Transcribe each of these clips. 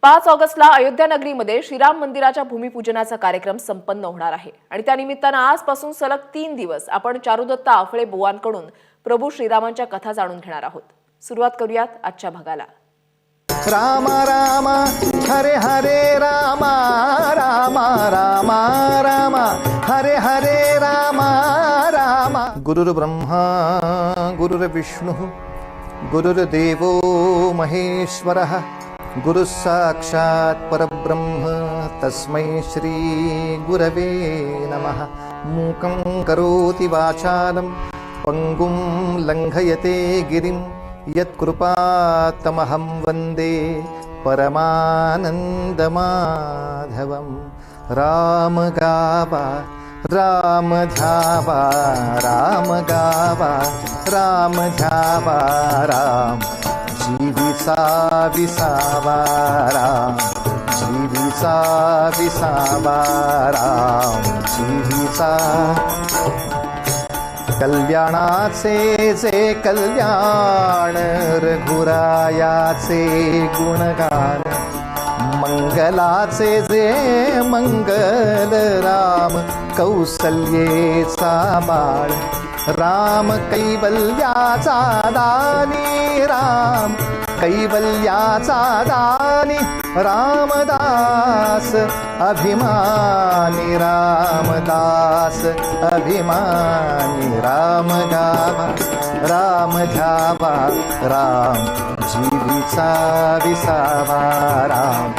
5 ऑगस्टला अयोध्या नगरीमध्ये श्रीराम मंदिराच्या भूमिपूजनाचा कार्यक्रम संपन्न होणार आहे आणि त्यानिमित्तानं आजपासून सलग 3 दिवस आपण चारुदत्त आफळे बुवांकडून प्रभू श्रीरामांच्या कथा जाणून घेणार आहोत। सुरुवात करूयात आजच्या भागाला। राम राम हरे हरे राम राम राम राम हरे हरे राम राम। गुरुर्ब्रह्मा गुरुर्विष्णु गुरुर्देवो महेश्वरः गुरु साक्षात् परब्रह्म तस्मै श्री गुरवे नमः। मूकं करोति वाचालं पंगुं लंघयते गिरिं यत्कृपातमहं वन्दे परमानन्दमाधवं। राम गावा राम ध्यावा राम गावा राम ध्यावा राम जीविसा विसावा राम जीविसा विसावा राम जीविसा। कल्याणाचे जे कल्याण रघुरायाचे गुणगान मंगलाचे जे मंगल राम कौसल्येचा बाळ राम कैवल्याचा दानी राम कैवल्याचा दानी रामदास अभिमानी रामदास अभिमानी। राम गावा राम ध्यावा राम जीविसा विसावा राम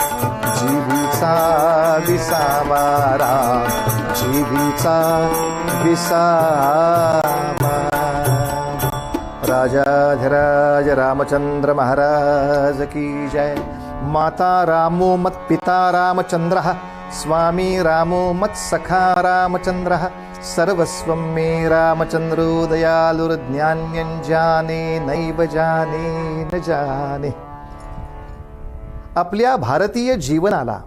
जीविसा विसावा राम जीविसा विसावा। राजाधिराज रामचंद्र महाराज की जय। माता रामो मत पिता रामचंद्रः स्वामी रामो मत सखा रामचंद्रः सर्वस्वं मे रामचंद्रो दयालुर्ज्ञान्यं जाने नैव जाने न जाने। आपल्या भारतीय जीवनाला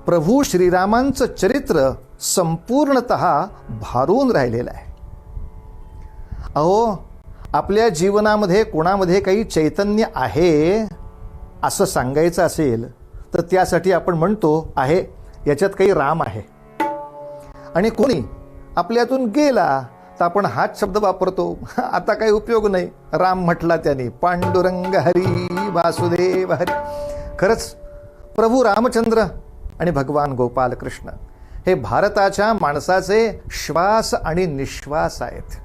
प्रभू श्रीरामांचं चरित्र संपूर्णतः भारून राहिलेलं आहे। अहो, आपल्या जीवनामध्ये कोणामध्ये काही चैतन्य आहे असं सांगायचं असेल तर त्यासाठी आपण म्हणतो आहे याच्यात काही राम आहे, आणि कोणी आपल्यातून गेला तर आपण हाच शब्द वापरतो, आता काही उपयोग नाही, राम म्हटला त्याने, पांडुरंग हरी वासुदेव हरी। खरंच प्रभू रामचंद्र आणि भगवान गोपाल कृष्ण हे भारताच्या माणसाचे श्वास आणि निश्वास आहेत।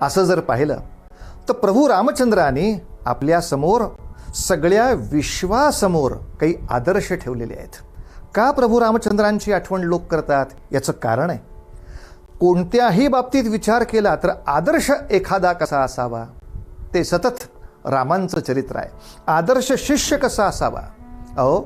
असं जर पाहिलं तर प्रभू रामचंद्राने आपल्या समोर सगळ्या विश्वासमोर काही आदर्श ठेवलेले आहेत। का प्रभू रामचंद्रांची आठवण लोक करतात याचं कारण आहे, कोणत्याही बाबतीत विचार केला तर आदर्श एखादा कसा असावा ते सतत रामांचं चरित्र आहे। आदर्श शिष्य कसा असावा? अहो,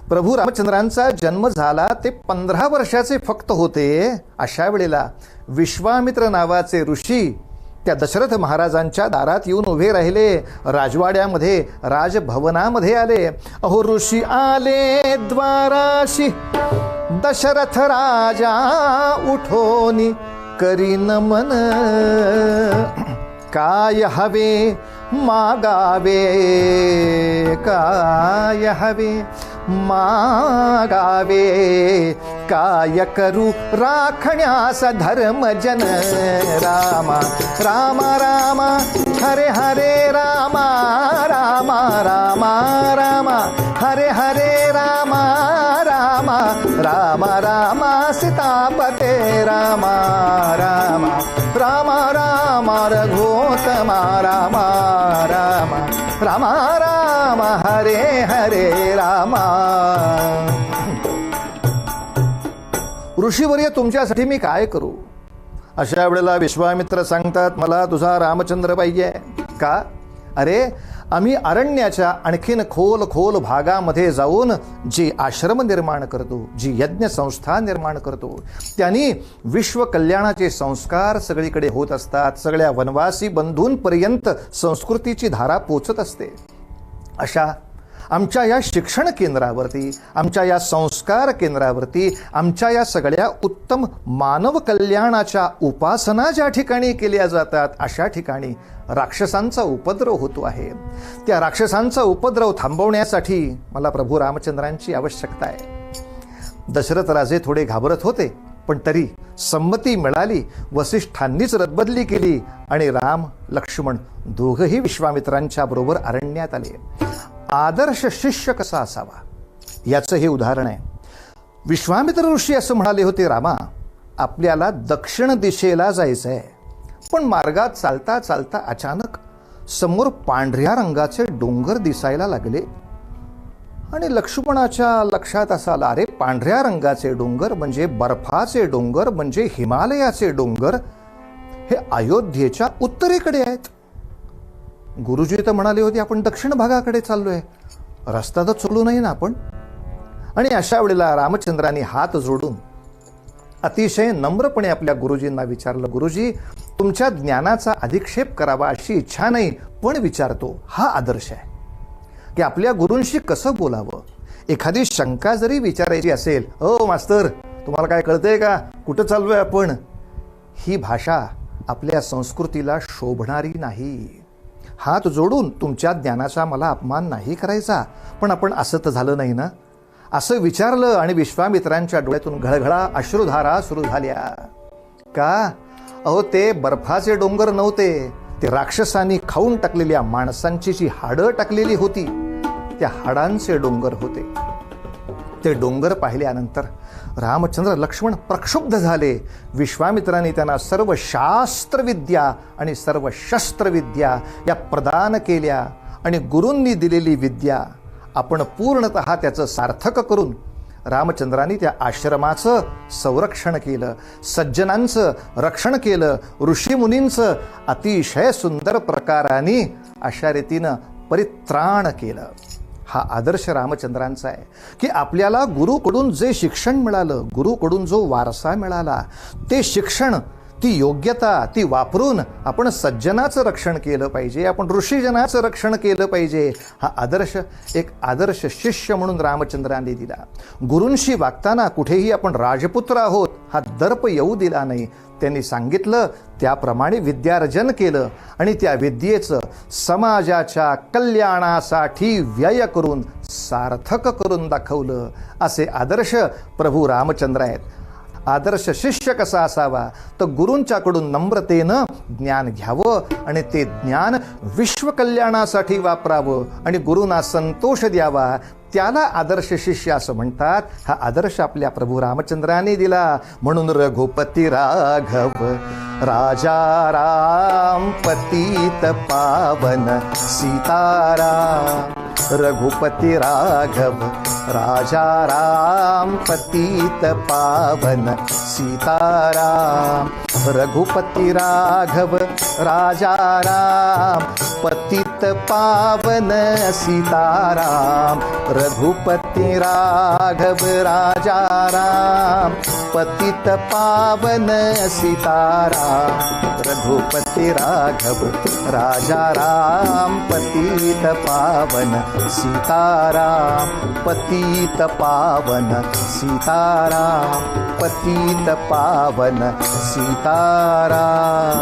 प्रभू रामचंद्रांचा जन्म झाला ते 15 वर्षाचे फक्त होते। अशा वेळेला विश्वामित्र नावाचे ऋषी त्या दशरथ महाराजांच्या दारात येऊन उभे राहिले, राजवाड्यामध्ये राजभवनामध्ये आले। अहो, ऋषी आले द्वाराशी दशरथ राजा उठोनी करी नमन काय हवे मागावे काय हवे मागावे काय करू राखण्यास धर्मजन। राम राम राम हरे हरे राम राम राम राम हरे हरे राम राम राम राम सीतापते राम राम राम राम रघुत्तमा राम राम राम राम हरे हरे राम। ऋषीवर्य, तुमच्यासाठी मी काय करू? अशा वेळेला विश्वामित्र सांगतात, मला तुझा रामचंद्र पाहिजे। का? अरे, आम्ही अरण्याच्या आणखीन खोल खोल भागामध्ये जाऊन जी आश्रम निर्माण करतो, जी यज्ञ संस्था निर्माण करतो, त्यांनी विश्व कल्याणाचे संस्कार सगळीकडे होत असतात। सगळ्या वनवासी बंधूंपर्यंत संस्कृतीची धारा पोचत असते। अशा आमच्या या शिक्षण केंद्रावरती, आमच्या या संस्कार केंद्रावरती, आमच्या या सगळ्या उत्तम मानव कल्याणाच्या उपासना ज्या ठिकाणी केल्या जातात अशा ठिकाणी राक्षसांचा उपद्रव होतो आहे. त्या राक्षसांचा उपद्रव थांबवण्यासाठी मला प्रभू रामचंद्रांची आवश्यकता आहे. दशरथ राजे थोडे घाबरत होते, पण तरी संमती मिळाली. वसिष्ठांनीच रदबदली केली आणि राम लक्ष्मण दोघंही विश्वामित्रांच्या बरोबर अरण्यात आले. आदर्श शिष्य कसा असावा याचं हे उदाहरण आहे. विश्वामित्र ऋषी असं म्हणाले होते, रामा आपल्याला दक्षिण दिशेला जायचं आहे. पण मार्गात चालता चालता अचानक समोर पांढऱ्या रंगाचे डोंगर दिसायला लागले आणि लक्ष्मणाच्या लक्षात असं आलं, अरे पांढऱ्या रंगाचे डोंगर म्हणजे बर्फाचे डोंगर, म्हणजे हिमालयाचे डोंगर हे अयोध्येच्या उत्तरेकडे आहेत. गुरुजी तर म्हणाले होते आपण दक्षिण भागाकडे चाललोय, रस्ता तर चुकलो नाही ना आपण. आणि अशा वेळेला रामचंद्रांनी हात जोडून अतिशय नम्रपणे आपल्या गुरुजींना विचारलं, गुरुजी तुमच्या ज्ञानाचा अधिक्षेप करावा अशी इच्छा नाही, पण विचारतो. हा आदर्श आहे की आपल्या गुरूंशी कसं बोलावं. एखादी शंका जरी विचारायची असेल, ओ मास्तर तुम्हाला काय कळतंय का, कुठं चाललोय आपण, ही भाषा आपल्या संस्कृतीला शोभणारी नाही. हात जोडून तुमच्या ज्ञानाचा मला अपमान नाही करायचा, पण आपण असं तर झालं नाही ना, असं विचारलं. आणि विश्वामित्रांच्या डोळ्यातून घळघळा अश्रुधारा सुरू झाल्या. का? अहो ते बर्फाचे डोंगर नव्हते, ते राक्षसांनी खाऊन टाकलेल्या माणसांची जी हाडं टाकलेली होती त्या हाडांचे डोंगर होते. ते डोंगर पाहिल्यानंतर रामचंद्र लक्ष्मण प्रक्षुब्ध झाले. विश्वामित्रांनी त्यांना सर्व शास्त्रविद्या आणि सर्व शस्त्रविद्या या प्रदान केल्या आणि गुरूंनी दिलेली विद्या आपण पूर्णतः त्याचं सार्थक करून रामचंद्रांनी त्या आश्रमाचं संरक्षण केलं, सज्जनांचं रक्षण केलं, ऋषीमुनींचं अतिशय सुंदर प्रकाराने अशा रीतीनं परित्राण केलं. हा आदर्श रामचंद्रांचा आहे की आपल्याला गुरुकडून जे शिक्षण मिळालं, गुरुकडून जो वारसा मिळाला, ते शिक्षण, ती योग्यता, ती वापरून आपण सज्जनाचं रक्षण केलं पाहिजे, आपण ऋषीजनाचं रक्षण केलं पाहिजे. हा आदर्श एक आदर्श शिष्य म्हणून रामचंद्रांनी दिला. गुरूंशी वागताना कुठेही आपण राजपुत्र आहोत हा दर्प येऊ दिला नाही. त्यांनी सांगितलं त्याप्रमाणे विद्यार्जन केलं आणि त्या विद्येचं समाजाच्या कल्याणासाठी व्यय करून सार्थक करून दाखवलं. असे आदर्श प्रभू रामचंद्र आहेत. आदर्श शिष्य कसा असावा, तर गुरूंच्याकडून नम्रतेनं ज्ञान घ्यावं आणि ते ज्ञान विश्वकल्याणासाठी वापरावं आणि गुरूंना संतोष द्यावा, त्याला आदर्श शिष्य असं म्हणतात. हा आदर्श आपल्या प्रभू रामचंद्रांनी दिला. म्हणून रघुपती राघव राजा राम पतित पावन सीताराम. रघुपती राघव राजा राम पतित पावन सीताराम. रघुपती राघव राजा राम पतित पावन सीताराम. रघुपती राघव राजा राम पतित पावन सीताराम. रघुपती राघव राजा राम पतित पावन सीताराम. पतित पावन सीताराम. पतित पावन सीताराम.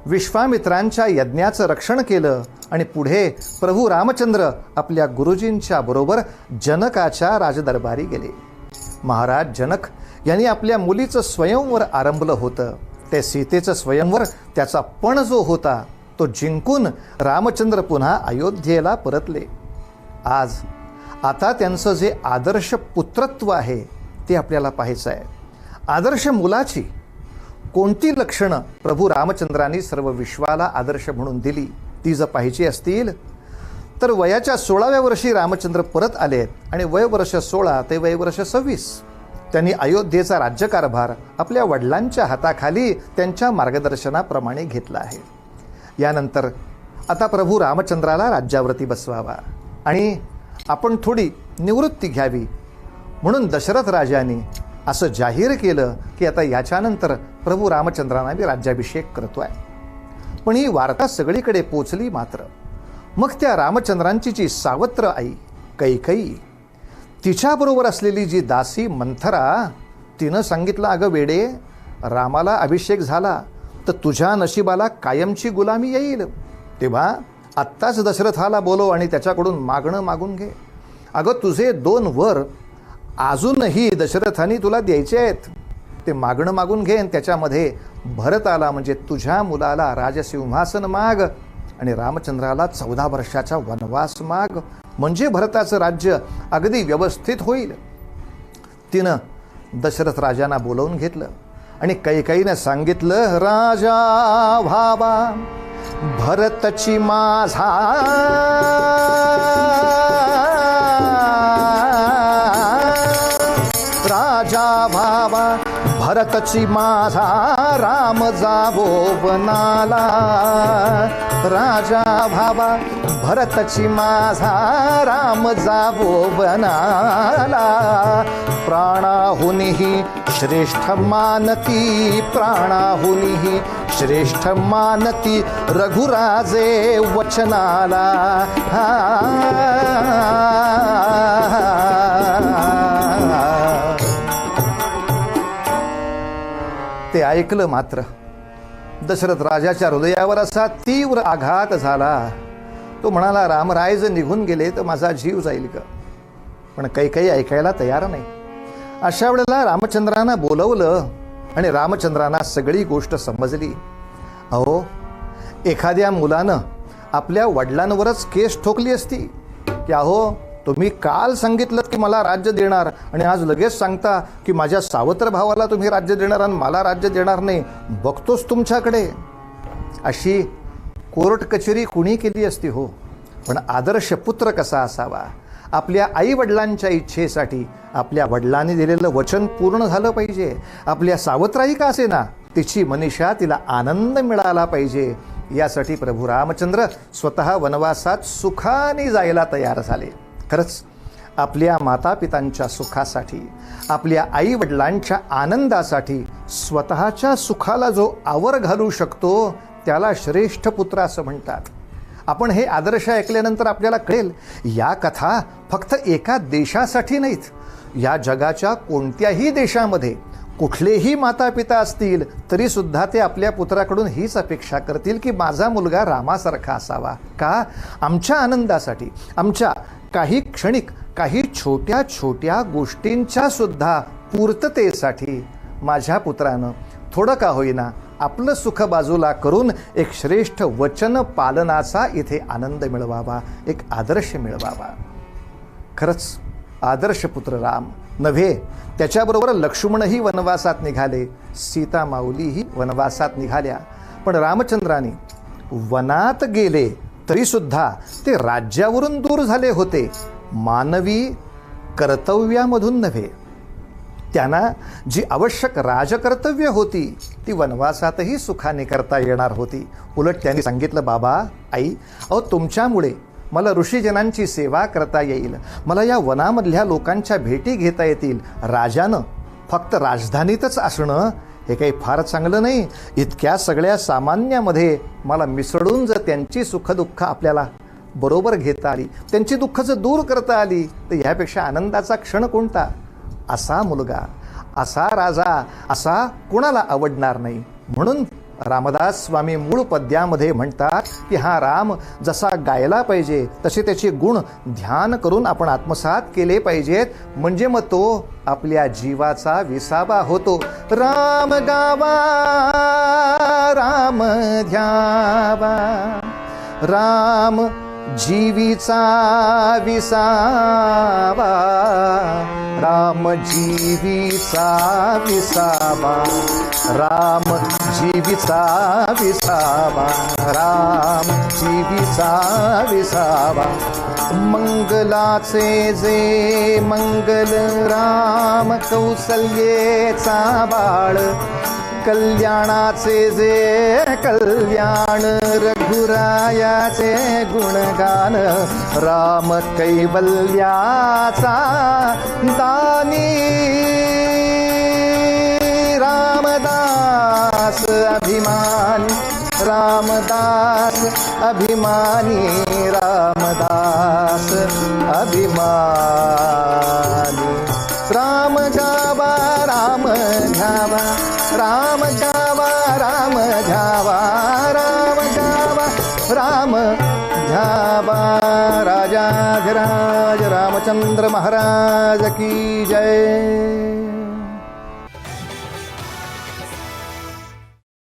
विश्वामित्रांच्या यज्ञाचं रक्षण केलं आणि पुढे प्रभू रामचंद्र आपल्या गुरुजींच्या बरोबर जनकाच्या राजदरबारी गेले. महाराज जनक यांनी आपल्या मुलीचं स्वयंवर आरंभलं होतं. ते सीतेचं स्वयंवर, त्याचा पण जो होता तो जिंकून रामचंद्र पुन्हा अयोध्येला परतले. आता त्यांचं जे आदर्श पुत्रत्व आहे ते आपल्याला पाहायचं आहे. आदर्श मुलाची कोणती लक्षणं प्रभू रामचंद्रांनी सर्व विश्वाला आदर्श म्हणून दिली ती जर पाहिजे असतील तर वयाच्या 16व्या वर्षी रामचंद्र परत आलेत आणि वयवर्ष 16 ते वयवर्ष 26 त्यांनी अयोध्येचा राज्यकारभार आपल्या वडिलांच्या हाताखाली त्यांच्या मार्गदर्शनाप्रमाणे घेतला आहे. यानंतर आता प्रभू रामचंद्राला राज्यावरती बसवावा आणि आपण थोडी निवृत्ती घ्यावी म्हणून दशरथ राजांनी असं जाहीर केलं की आता याच्यानंतर प्रभू रामचंद्रांना मी राज्याभिषेक करतोय. पण ही वार्ता सगळीकडे पोचली मात्र. मग त्या रामचंद्रांची जी सावत्र आई कैकेयी, तिच्याबरोबर असलेली जी दासी मंथरा, तिनं सांगितलं, अगं वेडे, रामाला अभिषेक झाला तर तुझ्या नशिबाला कायमची गुलामी येईल. तेव्हा आत्ताच दशरथाला बोलव आणि त्याच्याकडून मागणं मागून घे. अगं तुझे 2 वर अजूनही दशरथाने तुला द्यायचे आहेत, ते मागणं मागून घे. आणि त्याच्यामध्ये भरताला म्हणजे तुझ्या मुलाला राजसिंहासन माग आणि रामचंद्राला 14 वर्षाचा वनवास माग, म्हणजे भरताचं राज्य अगदी व्यवस्थित होईल. तिनं दशरथ राजांना बोलवून घेतलं आणि कैकेयीनं सांगितलं, राजा व्हावा भरतची माझा, राजा व्हावा भरतची माझा, राम जावो वनाला, राजा व्हावा भरतची माझा, राम जावो वनाला, प्राणाहुनिही श्रेष्ठ मानती, प्राणाहुनिही श्रेष्ठ मानती, रघुराजे वचनाला. ते ऐकलं मात्र दशरथ राजाच्या हृदयावर असा तीव्र आघात झाला. तो म्हणाला, रामराय जर निघून गेले तर माझा जीव जाईल का? पण कैकेयी ऐकायला तयार नाही. अशा वेळेला रामचंद्रांना बोलवलं आणि रामचंद्रांना सगळी गोष्ट समजली. अहो, एखाद्या मुलानं आपल्या वडिलांवरच केस ठोकली असती की अहो तुम्ही काल सांगितलं की मला राज्य देणार आणि आज लगेच सांगता की माझ्या सावत्र भावाला तुम्ही राज्य देणार आणि मला राज्य देणार नाही, बघतोच तुमच्याकडे. अशी कोर्ट कचेरी कुणी केली असती हो. पण आदर्श पुत्र कसा असावा? आपल्या आई वडिलांच्या इच्छेसाठी आपल्या वडिलांनी दिलेलं वचन पूर्ण झालं पाहिजे. आपल्या सावत्राई का असे ना, तिची मनीषा, तिला आनंद मिळाला पाहिजे. यासाठी प्रभू रामचंद्र स्वतः वनवासात सुखाने जायला तयार झाले. खरंच आपल्या मातापितांच्या सुखासाठी, आपल्या आई वडिलांच्या आनंदासाठी स्वतःच्या सुखाला जो आवर घालू शकतो त्याला श्रेष्ठ पुत्र असं म्हणतात. आपण हे आदर्श ऐकल्यानंतर आपल्याला कळेल, या कथा फक्त एका देशासाठी नाहीत. या जगाच्या कोणत्याही देशामध्ये कुठलेही माता पिता असतील तरी सुद्धा ते आपल्या पुत्राकडून हीच अपेक्षा करतील की माझा मुलगा रामासारखा असावा. का? आमच्या आनंदासाठी, आमच्या काही क्षणिक, काही छोट्या छोट्या गोष्टींच्या सुद्धा पूर्ततेसाठी माझ्या पुत्रानं थोडं का होईना आपलं सुख बाजूला करून एक श्रेष्ठ वचन पालनाचा इथे आनंद मिळवावा, एक आदर्श मिळवावा. खरंच आदर्श पुत्र राम नव्हे, त्याच्याबरोबर लक्ष्मणही वनवासात निघाले, सीता माऊलीही वनवासात निघाल्या. पण रामचंद्राने वनात गेले तरी सुद्धा ते राज्यावरून दूर झाले होते, मानवी कर्तव्यामधून नव्हे. त्यांना जी आवश्यक राजकर्तव्य होती ती वनवासातही सुखाने करता येणार होती. उलट त्यांनी सांगितलं, बाबा, आई, अहो तुमच्यामुळे मला ऋषीजनांची सेवा करता येईल, मला या वनामधल्या लोकांच्या भेटी घेता येतील. राजानं फक्त राजधानीतच असणं हे काही फार चांगलं नाही. इतक्या सगळ्या सामान्यामध्ये मला मिसळून जर त्यांची सुखदुःख आपल्याला बरोबर घेता आली, त्यांची दुःख जर दूर करता आली, तर ह्यापेक्षा आनंदाचा क्षण कोणता? असा मुलगा, असा राजा, असा कोणाला आवडणार नाही. म्हणून रामदास स्वामी मूळ पद्यामध्ये म्हणतात की हा राम जसा गायला पाहिजे तसे त्याचे गुण ध्यान करून आपण आत्मसात केले पाहिजेत, म्हणजे मग तो आपल्या जीवाचा विसावा होतो. राम गावा, राम ध्यावा, राम जीवीचा विसावा, राम जीवीचा विसावा, राम जीवीचा विसावा, राम जीवीचा विसावा. मंगलाचे जे मंगल राम कौसल्येचा बाळ, कल्याणाचे जे कल्याण रघुरायाचे गुणगान, राम कैवल्याचा दानी रामदास अभिमान, रामदास अभिमानी रामदास अभिमानी राम घ्यावा राम घ्यावा राम घ्यावा राम घ्यावा राम घ्यावा राम घ्यावा राजाधिराज रामचंद्र महाराज की जय।